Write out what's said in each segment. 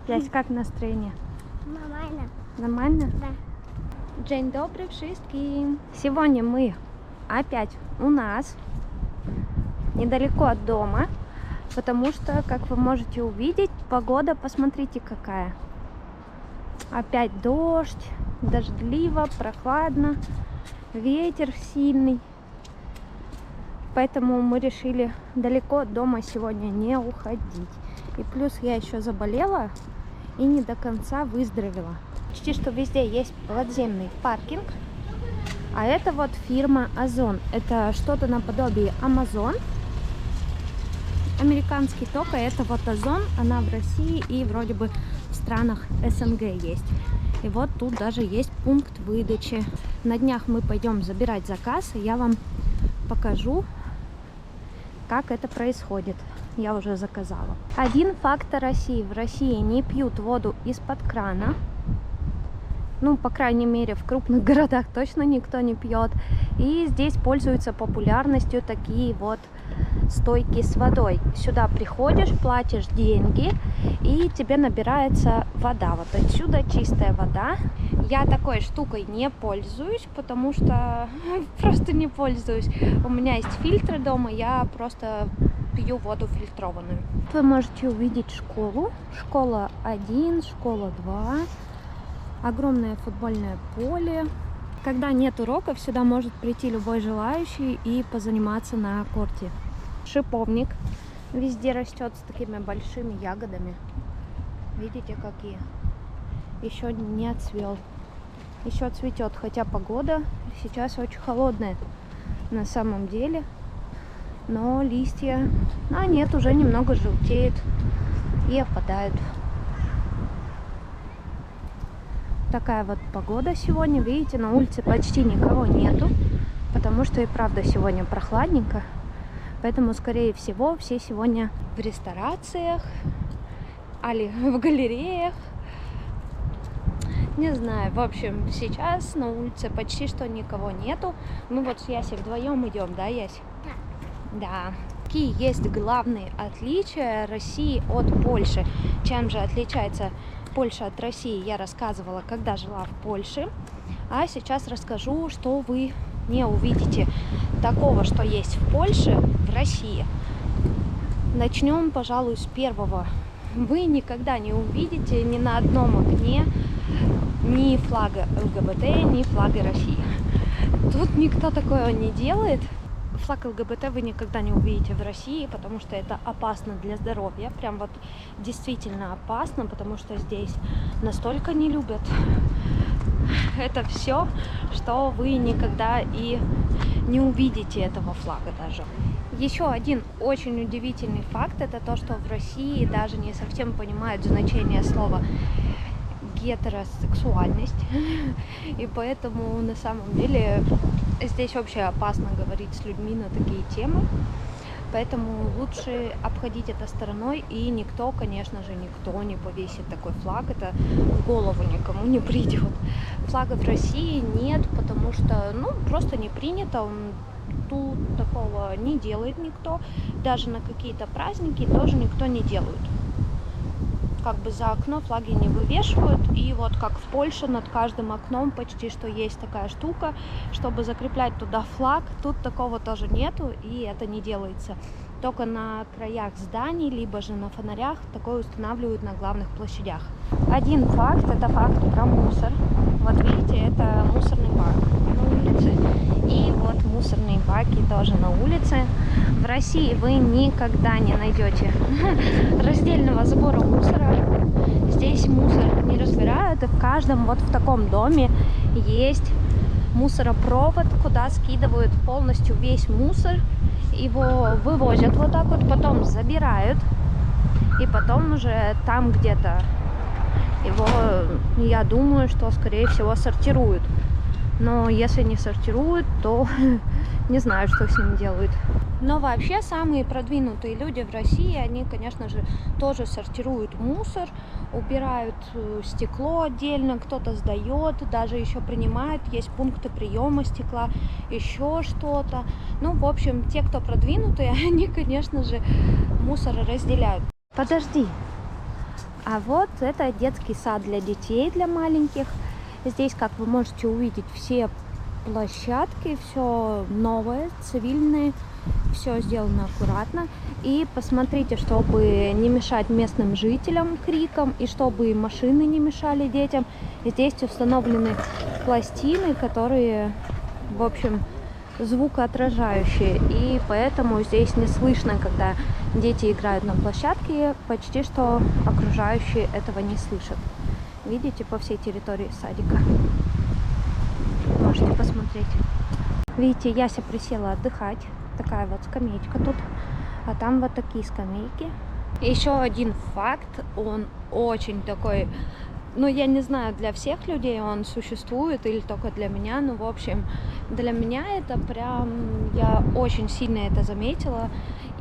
Ясь, как настроение? Нормально. Нормально? Да. Dzień dobry wszystkim. Сегодня мы опять у нас, недалеко от дома, потому что, как вы можете увидеть, погода, посмотрите какая. Опять дождь, дождливо, прохладно, ветер сильный. Поэтому мы решили далеко от дома сегодня не уходить. И плюс я еще заболела и не до конца выздоровела. Почти что везде есть подземный паркинг. А это вот фирма Озон. Это что-то наподобие Amazon. Американский, только это вот Озон. Она в России и вроде бы в странах СНГ есть. И вот тут даже есть пункт выдачи. На днях мы пойдем забирать заказ, и я вам покажу, как это происходит. Я уже заказала. Один факт о России. В России не пьют воду из-под крана. Ну, по крайней мере, в крупных городах точно никто не пьет. И здесь пользуются популярностью такие вот стойки с водой. Сюда приходишь, платишь деньги, и тебе набирается вода. Вот отсюда чистая вода. Я такой штукой не пользуюсь, потому что просто не пользуюсь. У меня есть фильтры дома, я просто пью воду фильтрованную. Вы можете увидеть школу. Школа 1, школа 2. Огромное футбольное поле. Когда нет уроков, сюда может прийти любой желающий и позаниматься на корте. Шиповник везде растет с такими большими ягодами. Видите, какие? Еще не отцвел. Еще цветет, хотя погода сейчас очень холодная на самом деле. Но листья, нет, уже немного желтеют и опадают. Такая вот погода сегодня. Видите, на улице почти никого нету, потому что и правда сегодня прохладненько. Поэтому, скорее всего, все сегодня в ресторациях, али в галереях. Не знаю, в общем, сейчас на улице почти что никого нету. Мы вот с Ясей вдвоем идем, да, Ясь? Да. Какие есть главные отличия России от Польши? Чем же отличается Польша от России, я рассказывала, когда жила в Польше. А сейчас расскажу, что вы не увидите такого, что есть в Польше, в России. Начнем, пожалуй, с первого. Вы никогда не увидите ни на одном окне ни флага ЛГБТ, ни флага России. Тут никто такое не делает. Флаг ЛГБТ вы никогда не увидите в России, потому что это опасно для здоровья. Прям вот действительно опасно, потому что здесь настолько не любят это все, что вы никогда и не увидите этого флага даже. Еще один очень удивительный факт — это то, что в России даже не совсем понимают значение слова гетеросексуальность. И поэтому на самом деле здесь вообще опасно говорить с людьми на такие темы. Поэтому лучше обходить это стороной. И никто, конечно же, никто не повесит такой флаг. Это в голову никому не придет. Флага в России нет, потому что, просто не принято. Тут такого не делает никто. Даже на какие-то праздники тоже никто не делает. Как бы за окно флаги не вывешивают. И вот как в Польше над каждым окном почти что есть такая штука, чтобы закреплять туда флаг. Тут такого тоже нету, и это не делается. Только на краях зданий, либо же на фонарях такое устанавливают на главных площадях. Один факт — это факт про мусор. Вот видите, это мусорный бак на улице. И вот мусорные баки тоже на улице. В России вы никогда не найдете раздельного сбора мусора. Здесь мусор не разбирают, и в каждом вот в таком доме есть мусоропровод, куда скидывают полностью весь мусор. Его вывозят вот так вот, потом забирают, и потом уже там где-то его, я думаю, что скорее всего сортируют. Но если не сортируют, то не знаю, что с ним делают. Но вообще самые продвинутые люди в России, они, конечно же, тоже сортируют мусор, убирают стекло отдельно, кто-то сдает, даже еще принимает, есть пункты приема стекла, еще что-то. Ну, в общем, те, кто продвинутые, они, конечно же, мусор разделяют. Подожди. А вот это детский сад для детей, для маленьких. Здесь, как вы можете увидеть, все площадки, все новое, цивильное, все сделано аккуратно. И посмотрите, чтобы не мешать местным жителям криком и чтобы машины не мешали детям, здесь установлены пластины, которые, в общем, звукоотражающие, и поэтому здесь не слышно, когда дети играют на площадке, почти что окружающие этого не слышат. Видите, по всей территории садика. Можете посмотреть. Видите, Яся присела отдыхать. Такая вот скамеечка тут. А там вот такие скамейки. Еще один факт, он очень такой, ну, я не знаю, для всех людей он существует или только для меня, но, в общем, для меня это прям, я очень сильно это заметила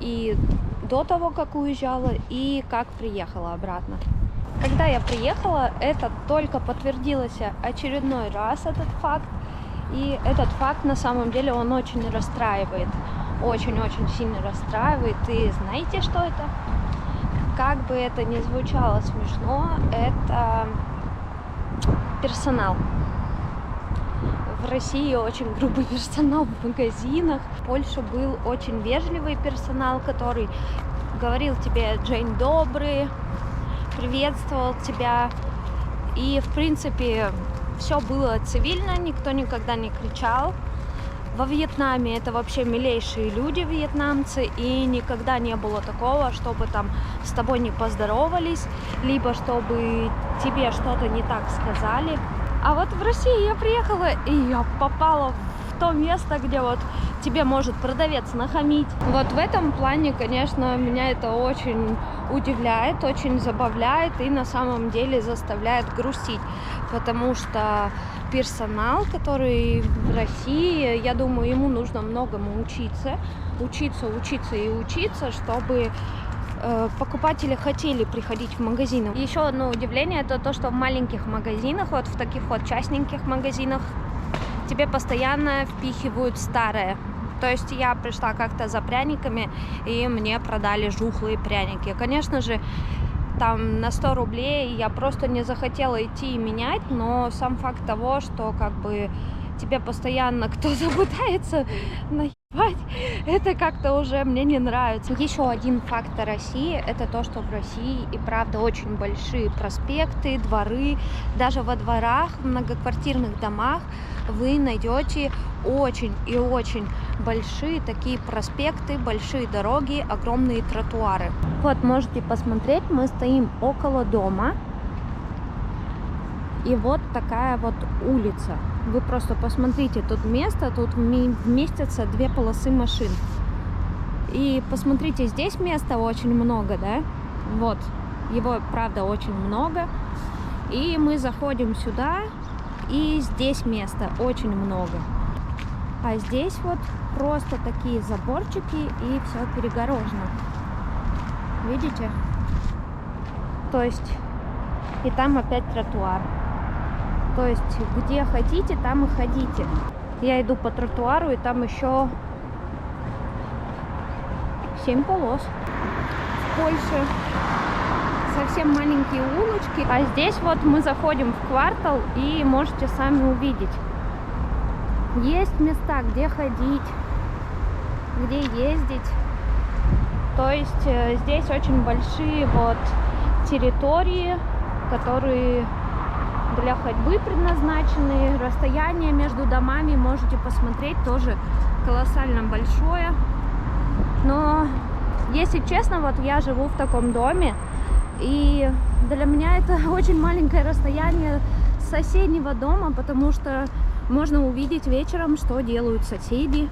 и до того, как уезжала, и как приехала обратно. Когда я приехала, это только подтвердилось очередной раз, этот факт. И этот факт, на самом деле, он очень расстраивает. Очень-очень сильно расстраивает. И знаете, что это? Как бы это ни звучало смешно, это персонал. В России очень грубый персонал в магазинах. В Польше был очень вежливый персонал, который говорил тебе «День добрый», приветствовал тебя. И, в принципе, все было цивильно, никто никогда не кричал. Во Вьетнаме это вообще милейшие люди, вьетнамцы, и никогда не было такого, чтобы там с тобой не поздоровались, либо чтобы тебе что-то не так сказали. А вот в России я приехала, и я попала в то место, где вот тебе может продавец нахамить. Вот в этом плане, конечно, меня это очень удивляет, очень забавляет и на самом деле заставляет грустить, потому что персонал, который в России, я думаю, ему нужно многому учиться, чтобы покупатели хотели приходить в магазины. Еще одно удивление, это то, что в маленьких магазинах, вот в таких вот частненьких магазинах, тебе постоянно впихивают старое. То есть я пришла как-то за пряниками, и мне продали жухлые пряники. Конечно же, там на 100 рублей я просто не захотела идти и менять, но сам факт того, что как бы тебе постоянно кто-то пытается наебать, это как-то уже мне не нравится. Еще один факт о России, это то, что в России и правда очень большие проспекты, дворы. Даже во дворах, в многоквартирных домах вы найдете очень и очень большие такие проспекты, большие дороги, огромные тротуары. Вот можете посмотреть, мы стоим около дома. И вот такая вот улица. Вы просто посмотрите, тут место, тут вместятся 2 полосы машин. И посмотрите, здесь места очень много, да? Вот, его, правда, очень много. И мы заходим сюда, и здесь места очень много. А здесь вот просто такие заборчики, и все перегорожено. Видите? То есть, и там опять тротуар. То есть, где хотите, там и ходите. Я иду по тротуару, и там еще 7 полос. В Польше совсем маленькие улочки. А здесь вот мы заходим в квартал, и можете сами увидеть. Есть места, где ходить, где ездить. То есть, здесь очень большие вот территории, которые для ходьбы предназначены. Расстояние между домами, можете посмотреть, тоже колоссально большое. Но, если честно, вот я живу в таком доме, и для меня это очень маленькое расстояние с соседнего дома, потому что можно увидеть вечером, что делают соседи.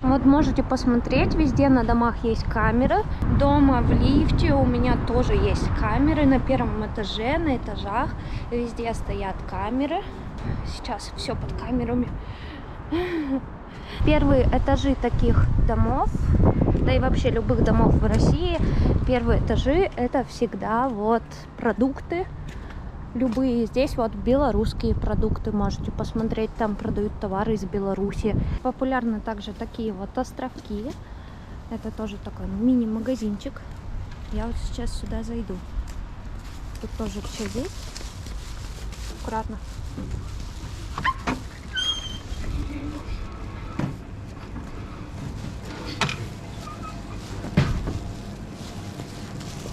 Вот можете посмотреть, везде на домах есть камеры. Дома в лифте у меня тоже есть камеры. На первом этаже, на этажах везде стоят камеры. Сейчас все под камерами. Первые этажи таких домов да и вообще любых домов в России, первые этажи это всегда вот продукты. Любые. Здесь вот белорусские продукты можете посмотреть, там продают товары из Беларуси. Популярны также такие вот островки. Это тоже такой мини-магазинчик. Я вот сейчас сюда зайду. Тут тоже все есть. Аккуратно.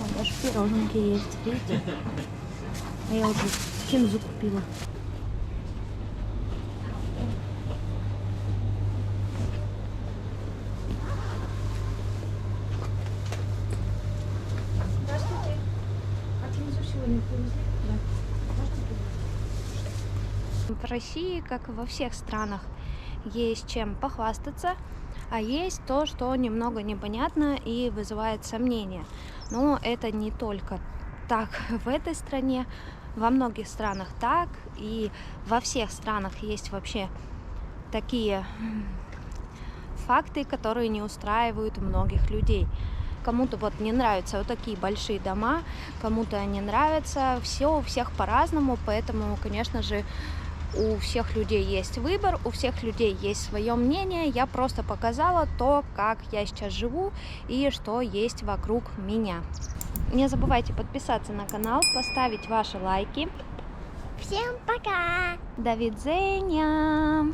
О, даже пироженки есть, видите? А я уже кинзу купила. Здравствуйте. А кинзу сегодня привезли? Да. В России, как и во всех странах, есть чем похвастаться, а есть то, что немного непонятно и вызывает сомнения. Но это не только так в этой стране, во многих странах так, и во всех странах есть вообще такие факты, которые не устраивают многих людей. Кому-то вот не нравятся вот такие большие дома, кому-то не нравятся, все у всех по-разному, поэтому, конечно же, у всех людей есть выбор, у всех людей есть свое мнение. Я просто показала то, как я сейчас живу и что есть вокруг меня. Не забывайте подписаться на канал, поставить ваши лайки. Всем пока! До видения!